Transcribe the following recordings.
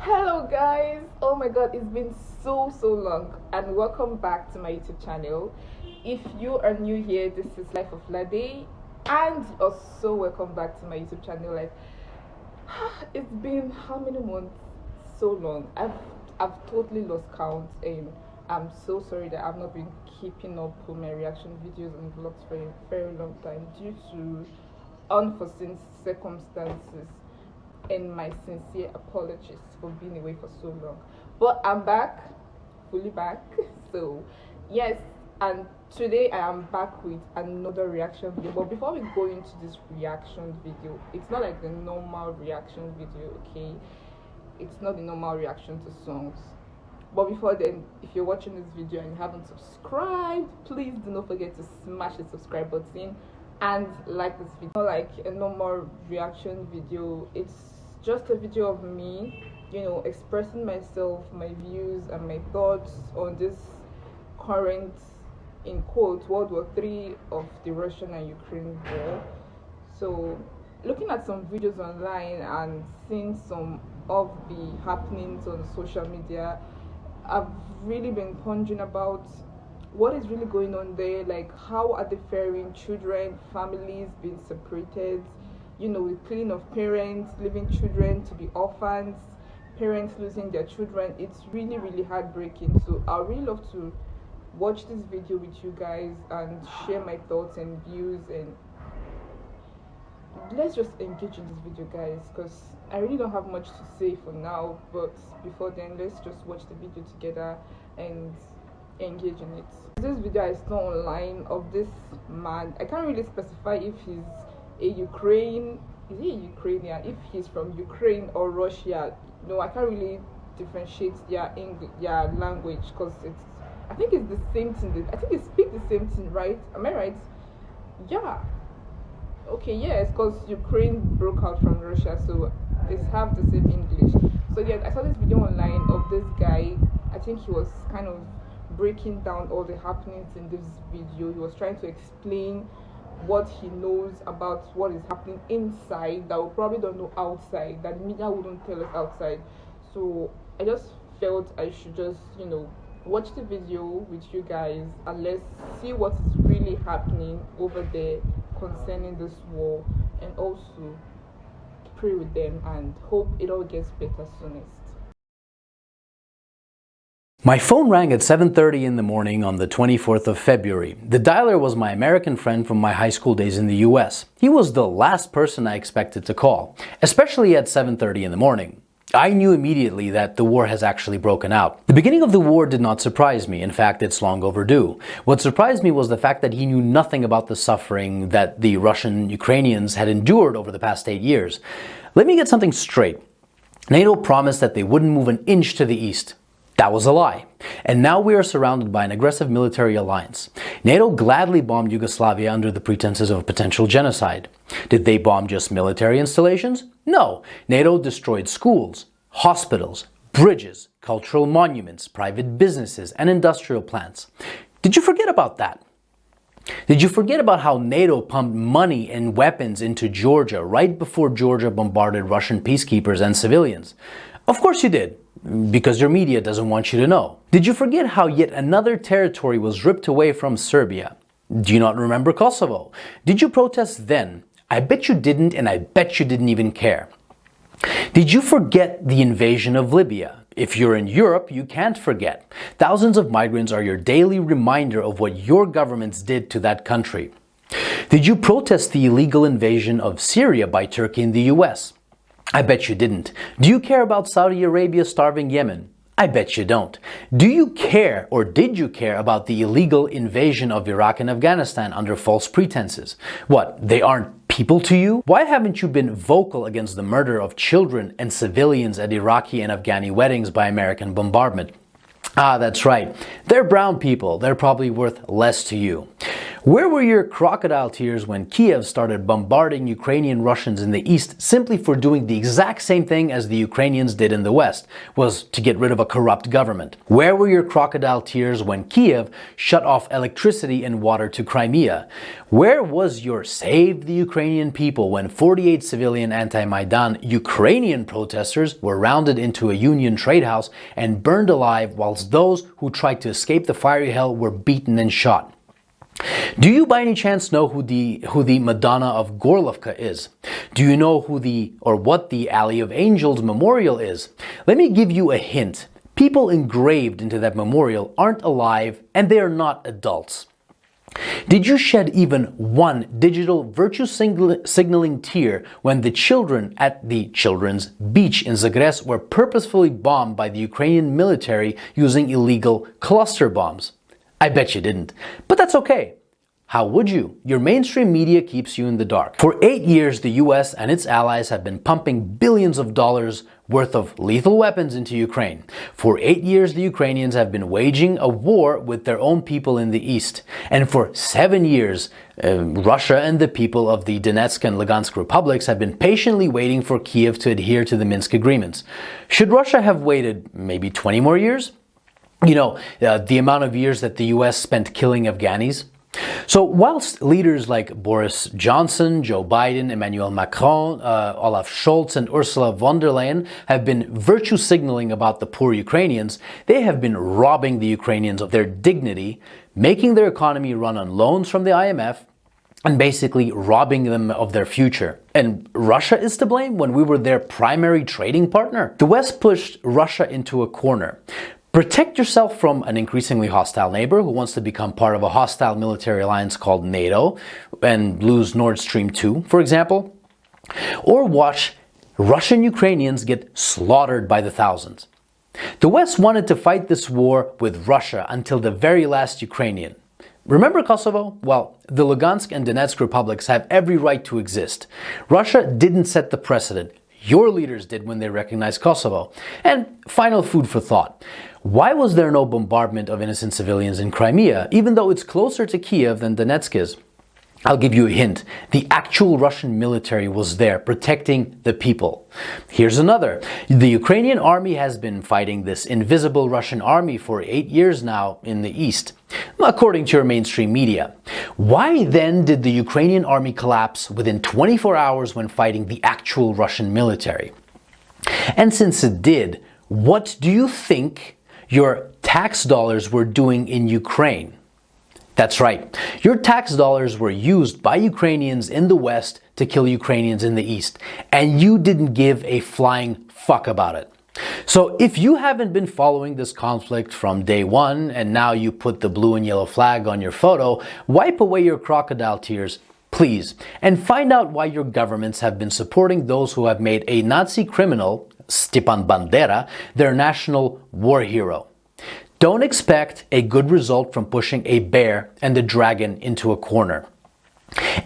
Hello guys, oh my god, it's been so long, and welcome back to my YouTube channel. If you are new here, this is Life of Lade, and also welcome back to my YouTube channel. It's been how many months? So long. I've totally lost count, and I'm so sorry that I've not been keeping up with my reaction videos and vlogs for a very long time due to unforeseen circumstances, and my sincere apologies for being away for so long. But I'm back, fully back. So, yes, and today I am back with another reaction video. But before we go into this reaction video, it's not like the normal reaction video, okay? It's not the normal reaction to songs. But before then, if you're watching this video and you haven't subscribed, please do not forget to smash the subscribe button and like this video. Not like a normal reaction video, it's just a video of me, expressing myself, my views and my thoughts on this current, in quotes, World War III of the Russian and Ukraine war. So looking at some videos online and seeing some of the happenings on social media, I've really been pondering about what is really going on there. Like, how are they faring? Children, families being separated, with killing of parents, leaving children to be orphans, parents losing their children. It's really heartbreaking. So I really love to watch this video with you guys and share my thoughts and views, and let's just engage in this video, guys, because I really don't have much to say for now. But before then, let's just watch the video together and engage in it. This video I saw online of this man. I can't really specify if he's a Ukrainian, if he's from Ukraine or Russia. No, I can't really differentiate their language, because I think it's the same thing. I think they speak the same thing, right? Am I right? Yeah. Okay, yes, because Ukraine broke out from Russia, so it's have the same English. So yeah, I saw this video online of this guy. I think he was kind of breaking down all the happenings in this video. He was trying to explain what he knows about what is happening inside that we probably don't know outside, that the media wouldn't tell us outside. So I just felt I should just watch the video with you guys and let's see what is really happening over there concerning this war, and also pray with them and hope it all gets better soonest. My phone rang at 7:30 in the morning on the 24th of February. The dialer was my American friend from my high school days in the US. He was the last person I expected to call, especially at 7:30 in the morning. I knew immediately that the war has actually broken out. The beginning of the war did not surprise me. In fact, it's long overdue. What surprised me was the fact that he knew nothing about the suffering that the Russian Ukrainians had endured over the past 8 years. Let me get something straight. NATO promised that they wouldn't move an inch to the east. That was a lie. And now we are surrounded by an aggressive military alliance. NATO gladly bombed Yugoslavia under the pretenses of potential genocide. Did they bomb just military installations? No. NATO destroyed schools, hospitals, bridges, cultural monuments, private businesses, and industrial plants. Did you forget about that? Did you forget about how NATO pumped money and weapons into Georgia right before Georgia bombarded Russian peacekeepers and civilians? Of course you did, because your media doesn't want you to know. Did you forget how yet another territory was ripped away from Serbia? Do you not remember Kosovo? Did you protest then? I bet you didn't, and I bet you didn't even care. Did you forget the invasion of Libya? If you're in Europe, you can't forget. Thousands of migrants are your daily reminder of what your governments did to that country. Did you protest the illegal invasion of Syria by Turkey and the US? I bet you didn't. Do you care about Saudi Arabia starving Yemen? I bet you don't. Do you care, or did you care, about the illegal invasion of Iraq and Afghanistan under false pretenses? What, they aren't people to you? Why haven't you been vocal against the murder of children and civilians at Iraqi and Afghani weddings by American bombardment? Ah, that's right. They're brown people. They're probably worth less to you. Where were your crocodile tears when Kiev started bombarding Ukrainian Russians in the east simply for doing the exact same thing as the Ukrainians did in the west, was to get rid of a corrupt government? Where were your crocodile tears when Kiev shut off electricity and water to Crimea? Where was your Save the Ukrainian People when 48 civilian anti-Maidan Ukrainian protesters were rounded into a Union trade house and burned alive, whilst those who tried to escape the fiery hell were beaten and shot? Do you by any chance know who the Madonna of Gorlovka is? Do you know what the Alley of Angels memorial is? Let me give you a hint. People engraved into that memorial aren't alive and they are not adults. Did you shed even one digital virtue signaling tear when the children at the children's beach in Zagreb were purposefully bombed by the Ukrainian military using illegal cluster bombs? I bet you didn't. But that's okay. How would you? Your mainstream media keeps you in the dark. For 8 years, the US and its allies have been pumping billions of dollars worth of lethal weapons into Ukraine. For 8 years, the Ukrainians have been waging a war with their own people in the east. And for 7 years, Russia and the people of the Donetsk and Lugansk republics have been patiently waiting for Kiev to adhere to the Minsk agreements. Should Russia have waited maybe 20 more years? You know, the amount of years that the US spent killing Afghanis. So whilst leaders like Boris Johnson, Joe Biden, Emmanuel Macron, Olaf Scholz and Ursula von der Leyen have been virtue signaling about the poor Ukrainians, they have been robbing the Ukrainians of their dignity, making their economy run on loans from the IMF, and basically robbing them of their future. And Russia is to blame when we were their primary trading partner? The West pushed Russia into a corner. Protect yourself from an increasingly hostile neighbor who wants to become part of a hostile military alliance called NATO and lose Nord Stream 2, for example. Or watch Russian Ukrainians get slaughtered by the thousands. The West wanted to fight this war with Russia until the very last Ukrainian. Remember Kosovo? Well, the Lugansk and Donetsk republics have every right to exist. Russia didn't set the precedent. Your leaders did when they recognized Kosovo. And final food for thought. Why was there no bombardment of innocent civilians in Crimea, even though it's closer to Kiev than Donetsk is? I'll give you a hint. The actual Russian military was there protecting the people. Here's another. The Ukrainian army has been fighting this invisible Russian army for 8 years now in the east, according to your mainstream media. Why then did the Ukrainian army collapse within 24 hours when fighting the actual Russian military? And since it did, what do you think your tax dollars were doing in Ukraine? That's right. Your tax dollars were used by Ukrainians in the West to kill Ukrainians in the East, and you didn't give a flying fuck about it. So if you haven't been following this conflict from day one, and now you put the blue and yellow flag on your photo, wipe away your crocodile tears, please, and find out why your governments have been supporting those who have made a Nazi criminal, Stepan Bandera, their national war hero. Don't expect a good result from pushing a bear and the dragon into a corner.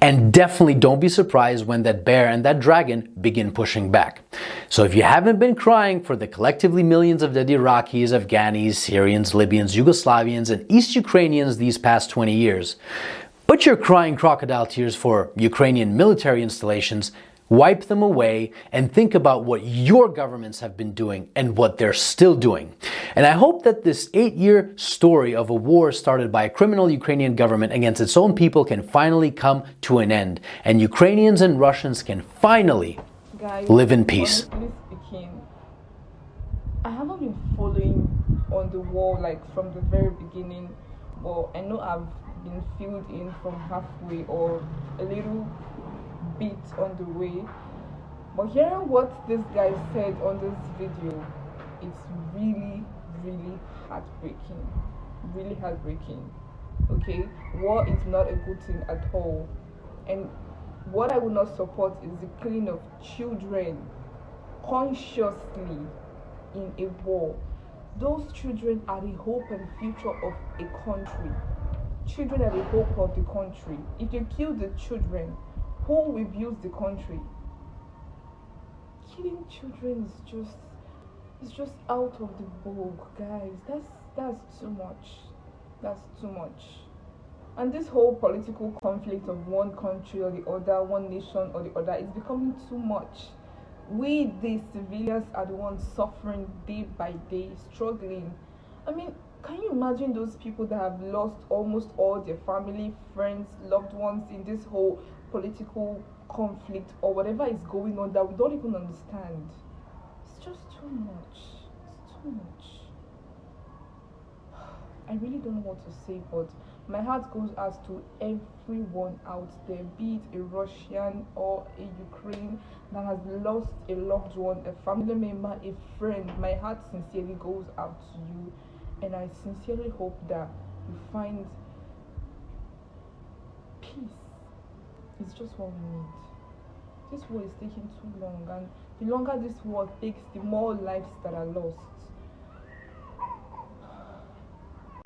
And definitely don't be surprised when that bear and that dragon begin pushing back. So if you haven't been crying for the collectively millions of dead Iraqis, Afghanis, Syrians, Libyans, Yugoslavians, and East Ukrainians these past 20 years, but you're crying crocodile tears for Ukrainian military installations, wipe them away and think about what your governments have been doing and what they're still doing. And I hope that this 8-year story of a war started by a criminal Ukrainian government against its own people can finally come to an end, and Ukrainians and Russians can finally live in peace. Honestly speaking, I haven't been following on the war like from the very beginning, but I know I've been filled in from halfway or a little bit on the way. But hearing what this guy said on this video, it's really heartbreaking. Really heartbreaking. Okay, war is not a good thing at all, and what I will not support is the killing of children consciously in a war. Those children are the hope and future of a country. Children are the hope of the country. If you kill the children, who will build the country? Killing children is just out of the vogue, guys. That's too much. That's too much. And this whole political conflict of one country or the other, one nation or the other, is becoming too much. We, the civilians, are the ones suffering day by day, struggling. I mean, can you imagine those people that have lost almost all their family, friends, loved ones in this whole political conflict or whatever is going on that we don't even understand? It's just too much. It's too much. I really don't know what to say, but my heart goes out to everyone out there, be it a Russian or a Ukraine that has lost a loved one, a family member, a friend. My heart sincerely goes out to you, and I sincerely hope that you find peace. It's just what we need. This war is taking too long, and the longer this war takes, the more lives that are lost.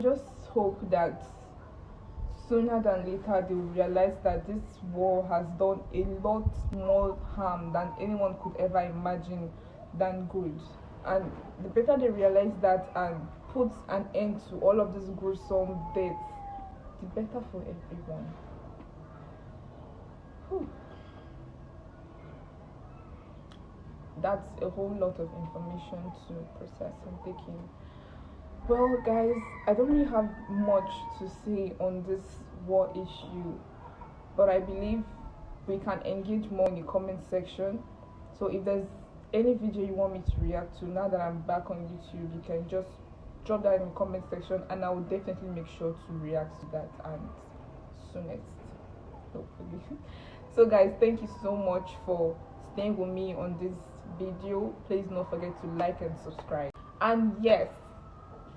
Just hope that sooner than later they will realize that this war has done a lot more harm than anyone could ever imagine than good. And the better they realize that and put an end to all of these gruesome deaths, the better for everyone. Whew. That's a whole lot of information to process and take in. Well, guys, I don't really have much to say on this war issue, but I believe we can engage more in the comment section. So if there's any video you want me to react to now that I'm back on YouTube, you can just drop that in the comment section, and I will definitely make sure to react to that and soonest, hopefully. So guys, thank you so much for staying with me on this video. Please don't forget to like and subscribe. And yes,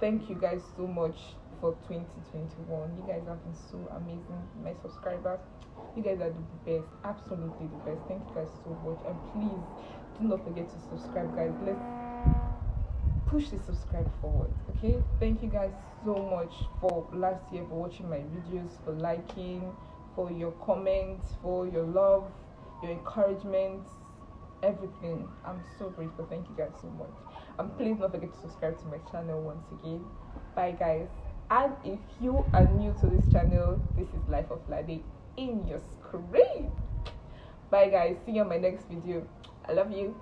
thank you guys so much for 2021. You guys have been so amazing, my subscribers. You guys are the best, absolutely the best. Thank you guys so much, and please do not forget to subscribe, guys. Let's push the subscribe forward, okay? Thank you guys so much for last year, for watching my videos, for liking, for your comments, for your love, your encouragement, everything. I'm so grateful. Thank you guys so much. And please don't forget to subscribe to my channel once again. Bye guys. And if you are new to this channel, this is Life of Lade in your screen. Bye guys. See you on my next video. I love you.